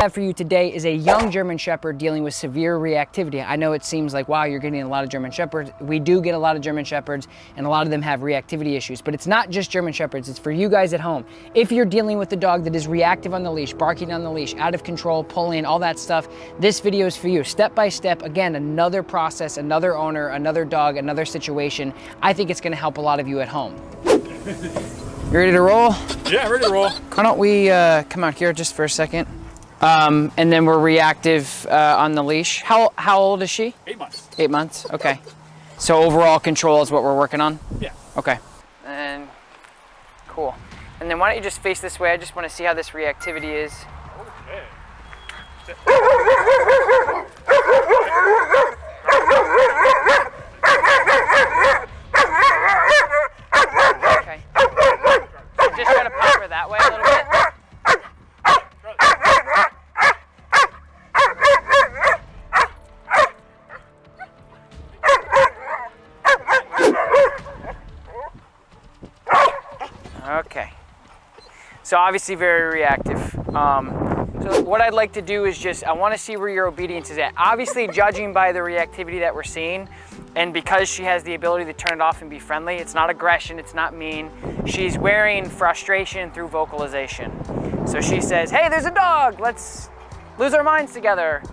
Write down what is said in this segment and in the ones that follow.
have for you today is a young German Shepherd dealing with severe reactivity. I know it seems like, wow, you're getting a lot of German Shepherds. We do get a lot of German Shepherds, and a lot of them have reactivity issues, but it's not just German Shepherds, it's for you guys at home. If you're dealing with a dog that is reactive on the leash, barking on the leash, out of control, pulling, all that stuff, this video is for you. Step by step, again, another process, another owner, another dog, another situation. I think it's gonna help a lot of you at home. You ready to roll? Yeah, ready to roll. Why don't we come out here just for a second? And then we're reactive on the leash. How old is she? 8 months. 8 months, okay. So overall control is what we're working on? Yeah. Okay. And cool. And then why don't you just face this way? I just want to see how this reactivity is. Okay. Okay. So just try to pop her that way a little bit. Okay, so obviously very reactive. So what I'd like to do is just, I want to see where your obedience is at. Obviously judging by the reactivity that we're seeing, and because she has the ability to turn it off and be friendly, it's not aggression, it's not mean. She's wearing frustration through vocalization. So she says, hey, there's a dog, let's lose our minds together.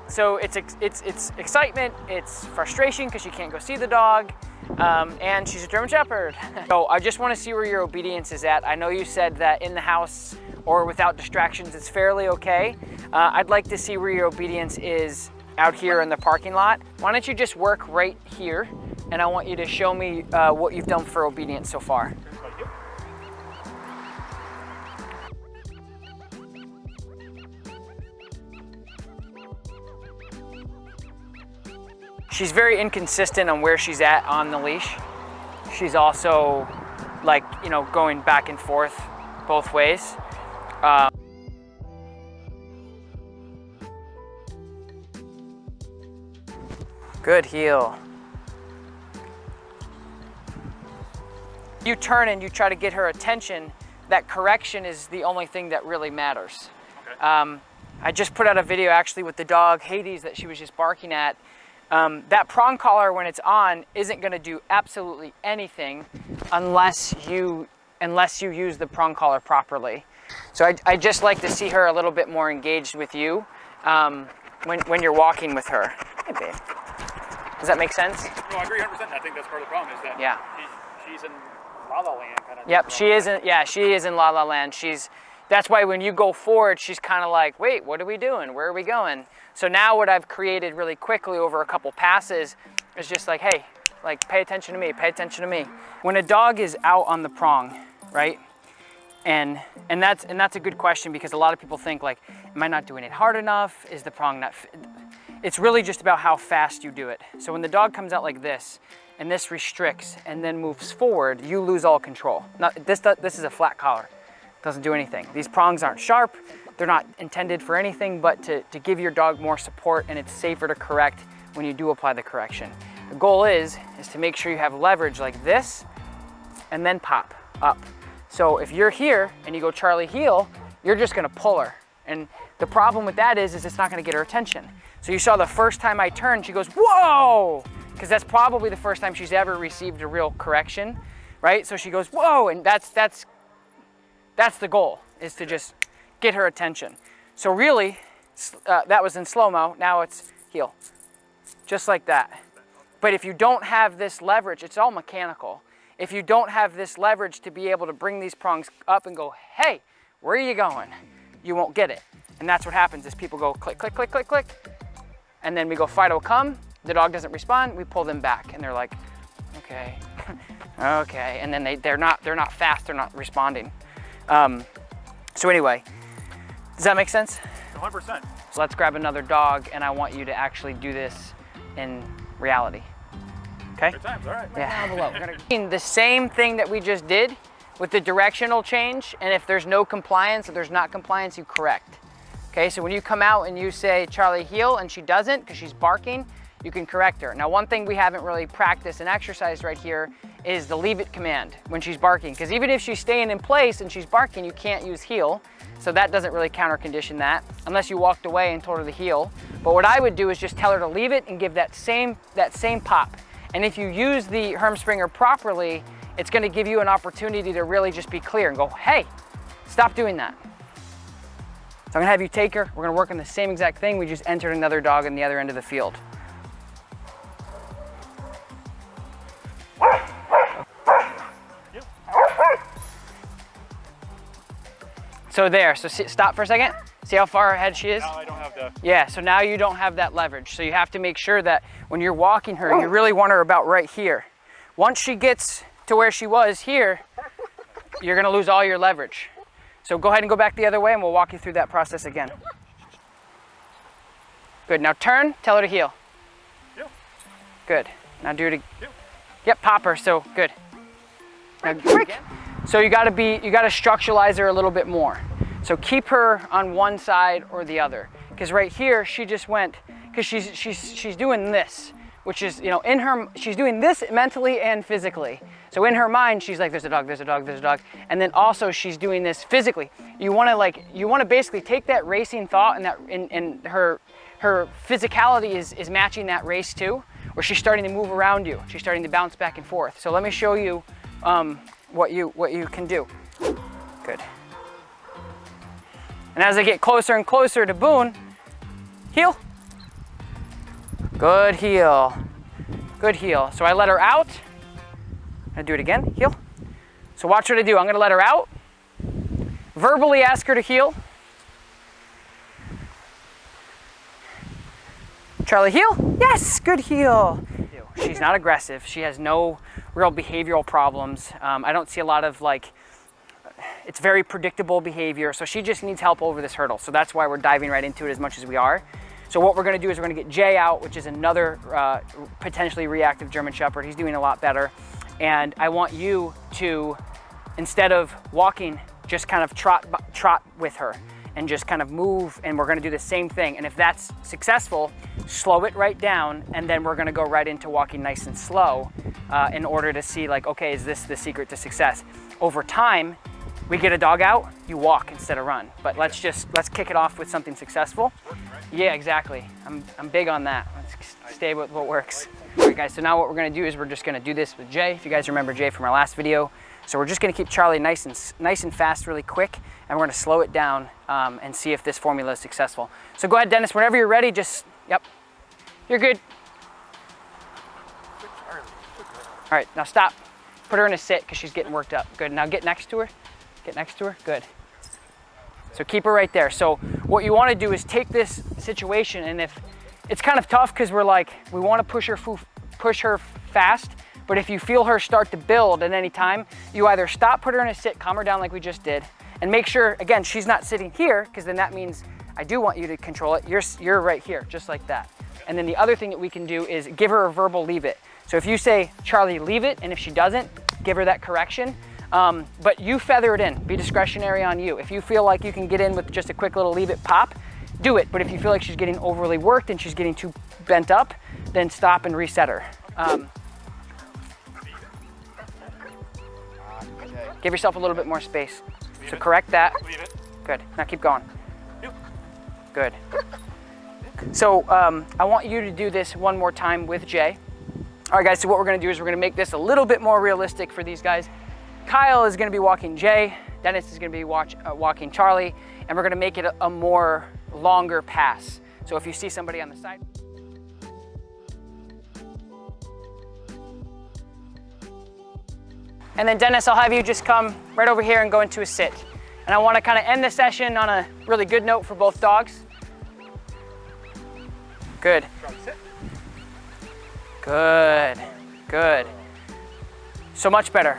So it's excitement, it's frustration because she can't go see the dog. And she's a German Shepherd. So I just want to see where your obedience is at. I know you said that in the house or without distractions it's fairly okay. I'd like to see where your obedience is out here in the parking lot. Why don't you just work right here, and I want you to show me what you've done for obedience so far. She's very inconsistent on where she's at on the leash. She's also like, you know, going back and forth both ways. Good heel. You turn and you try to get her attention. That correction is the only thing that really matters. Okay. I just put out a video actually with the dog Hades that she was just barking at. That prong collar, when it's on, isn't going to do absolutely anything unless you use the prong collar properly. So I just like to see her a little bit more engaged with you when you're walking with her. Hey, babe. Does that make sense? No, I agree 100%. I think that's part of the problem is that yeah. she's in La La Land kind of. Yep, she is in, yeah, she is in La La Land. That's why when you go forward, she's kind of like, wait, what are we doing? Where are we going? So now what I've created really quickly over a couple passes is just like, hey, like pay attention to me, pay attention to me. When a dog is out on the prong, right? And that's a good question because a lot of people think like, am I not doing it hard enough? Is the prong not, it's really just about how fast you do it. So when the dog comes out like this, and this restricts and then moves forward, you lose all control. Now, this is a flat collar. Doesn't do anything. These prongs aren't sharp. They're not intended for anything but to give your dog more support, and it's safer to correct when you do apply the correction. The goal is to make sure you have leverage like this and then pop up. So if you're here and you go Charlie heel, you're just gonna pull her. And the problem with that is it's not gonna get her attention. So you saw the first time I turned, she goes, whoa! Because that's probably the first time she's ever received a real correction, right? So she goes, whoa, and that's the goal, is to just get her attention. So really, that was in slow-mo, now it's heel. Just like that. But if you don't have this leverage, it's all mechanical. If you don't have this leverage to be able to bring these prongs up and go, hey, where are you going? You won't get it. And that's what happens is people go click, click, click, click, click. And then we go Fido come, the dog doesn't respond, we pull them back. And they're like, okay, okay. And then they're not fast, they're not responding. So anyway, does that make sense? 100%. So let's grab another dog, and I want you to actually do this in reality. Okay? Good times, all right. Yeah. Down below. We're gonna the same thing that we just did with the directional change, and if there's no compliance or there's not compliance, you correct. Okay, so when you come out and you say Charlie heel and she doesn't because she's barking, you can correct her. Now, one thing we haven't really practiced and exercised right here is the leave it command when she's barking. Because even if she's staying in place and she's barking, you can't use heel. So that doesn't really counter condition that, unless you walked away and told her to heel. But what I would do is just tell her to leave it and give that same pop. And if you use the Hermspringer properly, it's gonna give you an opportunity to really just be clear and go, hey, stop doing that. So I'm gonna have you take her. We're gonna work on the same exact thing. We just entered another dog on the other end of the field. So there, so stop for a second. See how far ahead she is? Now I don't have the... Yeah, so now you don't have that leverage. So you have to make sure that when you're walking her, you really want her about right here. Once she gets to where she was here, you're gonna lose all your leverage. So go ahead and go back the other way and we'll walk you through that process again. Good, now turn, tell her to heel. Heel. Good, now do it again. Heel. Yep, pop her, so good. Now, quick. So you gotta structuralize her a little bit more. So keep her on one side or the other. Because right here, she just went, because she's doing this, which is, you know, in her, she's doing this mentally and physically. So in her mind, she's like, there's a dog, there's a dog, there's a dog. And then also she's doing this physically. You wanna basically take that racing thought and that, and her physicality is matching that race too, where she's starting to move around you. She's starting to bounce back and forth. So let me show you what you can do. Good. And as I get closer and closer to Boone, heel. Good heel. Good heel. So I let her out. I'm gonna do it again, heel. So watch what I do. I'm gonna let her out. Verbally ask her to heel. Charlie, heel. Yes, good heel. She's not aggressive. She has no real behavioral problems. I don't see a lot of it's very predictable behavior. So she just needs help over this hurdle. So that's why we're diving right into it as much as we are. So what we're gonna do is we're gonna get Jay out, which is another potentially reactive German Shepherd. He's doing a lot better. And I want you to, instead of walking, just kind of trot with her and just kind of move, and we're gonna do the same thing. And if that's successful, slow it right down, and then we're gonna go right into walking nice and slow in order to see okay, is this the secret to success? Over time, we get a dog out, you walk instead of run. But let's kick it off with something successful. Yeah, exactly. I'm big on that. Let's stay with what works. All right, guys, so now what we're gonna do is we're just gonna do this with Jay. If you guys remember Jay from our last video. So we're just gonna keep Charlie nice and fast really quick, and we're gonna slow it down and see if this formula is successful. So go ahead, Dennis, whenever you're ready, yep, you're good. All right, now stop. Put her in a sit because she's getting worked up. Good, now get next to her. Get next to her, good. So keep her right there. So what you wanna do is take this situation, and if it's kind of tough because we wanna push her fast, but if you feel her start to build at any time, you either stop, put her in a sit, calm her down like we just did, and make sure, again, she's not sitting here, because then that means I do want you to control it. You're right here, just like that. And then the other thing that we can do is give her a verbal leave it. So if you say, Charlie, leave it, and if she doesn't, give her that correction. But you feather it in, be discretionary on you. If you feel like you can get in with just a quick little leave it pop, do it. But if you feel like she's getting overly worked and she's getting too bent up, then stop and reset her. Give yourself a little bit more space. So correct that. Good, now keep going. Good. So I want you to do this one more time with Jay. All right, guys, so what we're gonna do is we're gonna make this a little bit more realistic for these guys. Kyle is gonna be walking Jay, Dennis is gonna be walking Charlie, and we're gonna make it a more longer pass. So if you see somebody on the side, and then Dennis, I'll have you just come right over here and go into a sit. And I wanna kinda end the session on a really good note for both dogs. Good. Good, good. So much better.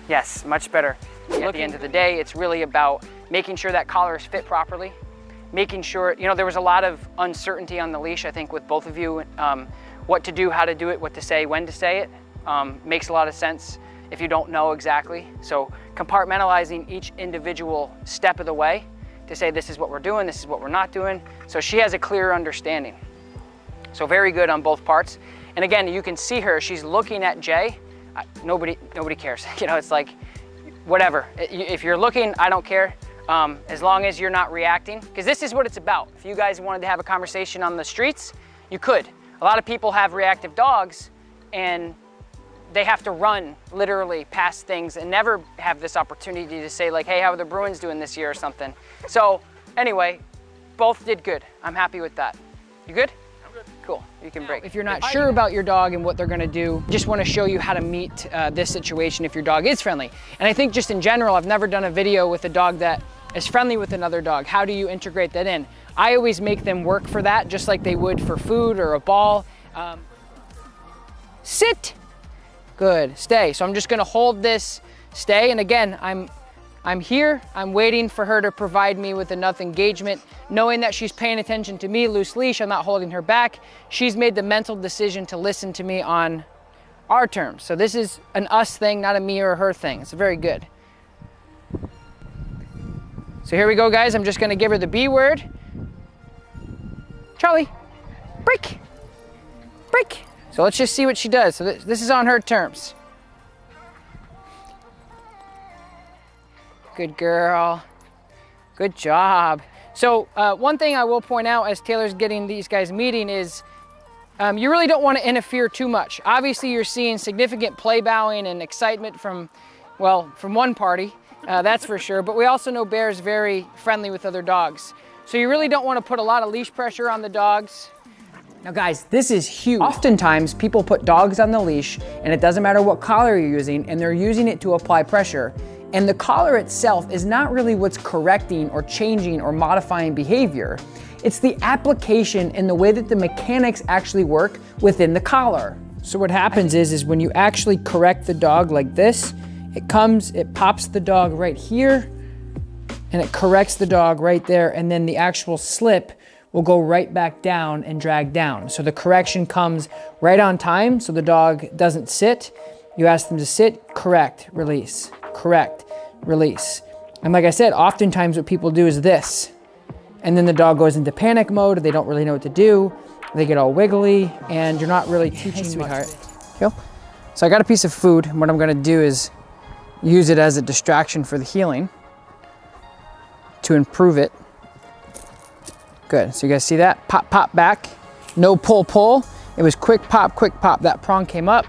Yes, much better. At the end of the day, it's really about making sure that collar is fit properly, making sure, there was a lot of uncertainty on the leash, I think, with both of you, what to do, how to do it, what to say, when to say it. Makes a lot of sense if you don't know exactly. So compartmentalizing each individual step of the way to say, this is what we're doing, this is what we're not doing. So she has a clear understanding. So very good on both parts. And again, you can see her, she's looking at Jay. Nobody cares. You know, it's like, whatever. If you're looking, I don't care. As long as you're not reacting, because this is what it's about. If you guys wanted to have a conversation on the streets, you could. A lot of people have reactive dogs and they have to run literally past things and never have this opportunity to say like, hey, how are the Bruins doing this year or something. So anyway, both did good. I'm happy with that. You good? I'm good. Cool, you can break. If you're not sure about your dog and what they're gonna do, just wanna show you how to meet this situation if your dog is friendly. And I think just in general, I've never done a video with a dog that is friendly with another dog. How do you integrate that in? I always make them work for that, just like they would for food or a ball. Sit. Good, stay. So I'm just gonna hold this, stay. And again, I'm here, I'm waiting for her to provide me with enough engagement, knowing that she's paying attention to me, loose leash, I'm not holding her back. She's made the mental decision to listen to me on our terms. So this is an us thing, not a me or a her thing. It's very good. So here we go, guys. I'm just gonna give her the B word. Charlie, break, break. So let's just see what she does. So this is on her terms. Good girl, good job. So one thing I will point out as Taylor's getting these guys meeting is you really don't want to interfere too much. Obviously you're seeing significant play bowing and excitement from one party, that's for sure, but we also know Bear's very friendly with other dogs. So you really don't want to put a lot of leash pressure on the dogs. Now guys, this is huge. Oftentimes people put dogs on the leash and it doesn't matter what collar you're using and they're using it to apply pressure. And the collar itself is not really what's correcting or changing or modifying behavior. It's the application and the way that the mechanics actually work within the collar. So what happens is when you actually correct the dog like this, it pops the dog right here and it corrects the dog right there, and then the actual slip will go right back down and drag down. So the correction comes right on time so the dog doesn't sit. You ask them to sit, correct, release, correct, release. And like I said, oftentimes what people do is this, and then the dog goes into panic mode, they don't really know what to do, they get all wiggly, and you're not really teaching sweetheart. Cool. So I got a piece of food, and what I'm gonna do is use it as a distraction for the healing to improve it. Good, so you guys see that? Pop, pop back, no pull, pull. It was quick pop, that prong came up.